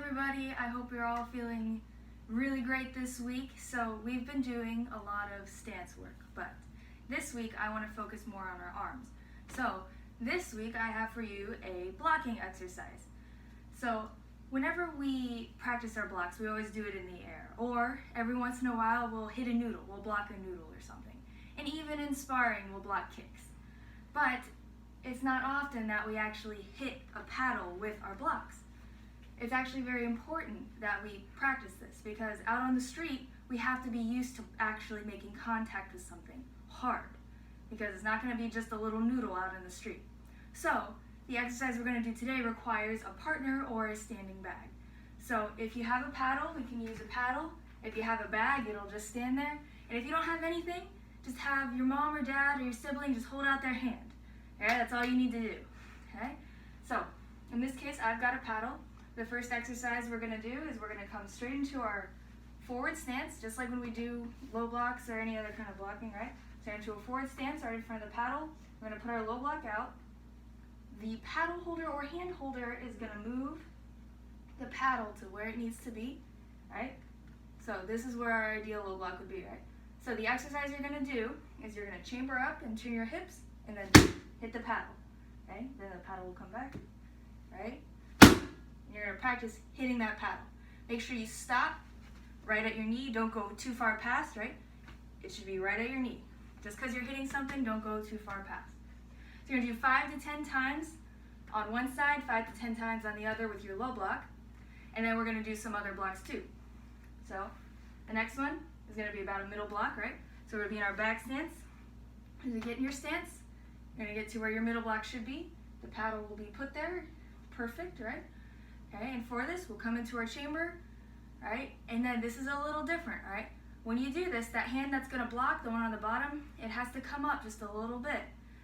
everybody, I hope you're all feeling really great this week. So we've been doing a lot of stance work, but this week I want to focus more on our arms. So this week I have for you a blocking exercise. So whenever we practice our blocks, we always do it in the air, or every once in a while we'll hit a noodle, we'll block a noodle or something. And even in sparring we'll block kicks. But it's not often that we actually hit a paddle with our blocks. It's actually very important that we practice this because out on the street we have to be used to actually making contact with something hard, because it's not going to be just a little noodle out in the street. So the exercise we're going to do today requires a partner or a standing bag. So if you have a paddle, we can use a paddle. If you have a bag, it'll just stand there. And if you don't have anything, just have your mom or dad or your sibling just hold out their hand. Okay, that's all you need to do. Okay, so in this case I've got a paddle. The first exercise we're going to do is we're going to come straight into our forward stance, just like when we do low blocks or any other kind of blocking, right? So into a forward stance right in front of the paddle. We're going to put our low block out. The paddle holder or hand holder is going to move the paddle to where it needs to be, right? So this is where our ideal low block would be, right? So the exercise you're going to do is you're going to chamber up and turn your hips and then hit the paddle, okay? Then the paddle will come back, right? You're going to practice hitting that paddle. Make sure you stop right at your knee. Don't go too far past, right? It should be right at your knee. Just because you're hitting something, don't go too far past. So you're going to do 5 to 10 times on one side, 5 to 10 times on the other with your low block. And then we're going to do some other blocks too. So the next one is going to be about a middle block, right? So we're going to be in our back stance. As you get in your stance, you're going to get to where your middle block should be. The paddle will be put there. Perfect, right? Okay, and for this, we'll come into our chamber, right? And then this is a little different, right? When you do this, that hand that's going to block, the one on the bottom, it has to come up just a little bit.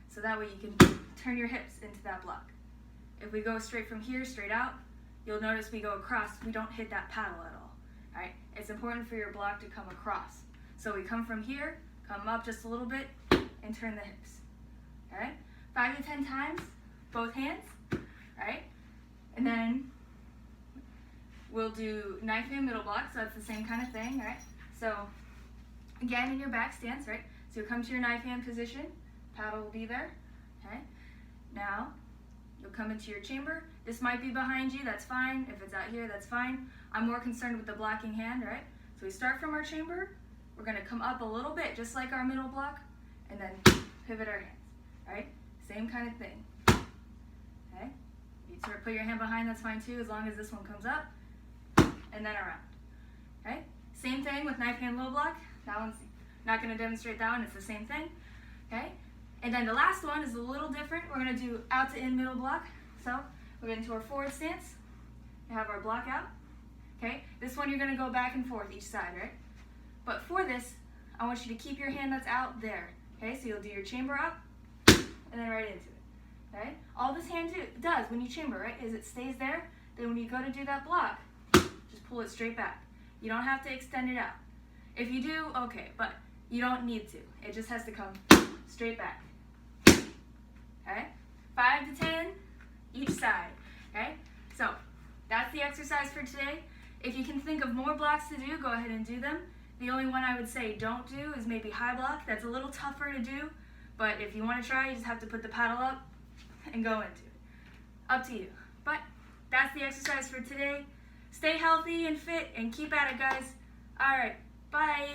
So that way you can turn your hips into that block. If we go straight from here, straight out, you'll notice we go across. We don't hit that paddle at all, right? It's important for your block to come across. So we come from here, come up just a little bit, and turn the hips, okay? 5 to 10 times, both hands, right? And then we'll do knife hand middle block, so that's the same kind of thing, right? So again, in your back stance, right? So you'll come to your knife hand position, paddle will be there, okay? Now, you'll come into your chamber. This might be behind you, that's fine. If it's out here, that's fine. I'm more concerned with the blocking hand, right? So we start from our chamber, we're gonna come up a little bit, just like our middle block, and then pivot our hands, right? Same kind of thing, okay? You sort of put your hand behind, that's fine too, as long as this one comes up, and then around, okay? Same thing with knife hand low block. That one's not going to demonstrate that one, it's the same thing, okay? And then the last one is a little different. We're going to do out to in middle block. So we're going into our forward stance. We have our block out, okay? This one you're going to go back and forth each side, right? But for this, I want you to keep your hand that's out there, okay? So you'll do your chamber up, and then right into it, okay? All this hand does when you chamber, right, is it stays there. Then when you go to do that block, just pull it straight back. You don't have to extend it out. If you do, okay, but you don't need to. It just has to come straight back. Okay? 5 to 10 each side. Okay? So that's the exercise for today. If you can think of more blocks to do, go ahead and do them. The only one I would say don't do is maybe high block. That's a little tougher to do, but if you want to try, you just have to put the paddle up and go into it. Up to you. But that's the exercise for today. Stay healthy and fit and keep at it, guys. All right, bye.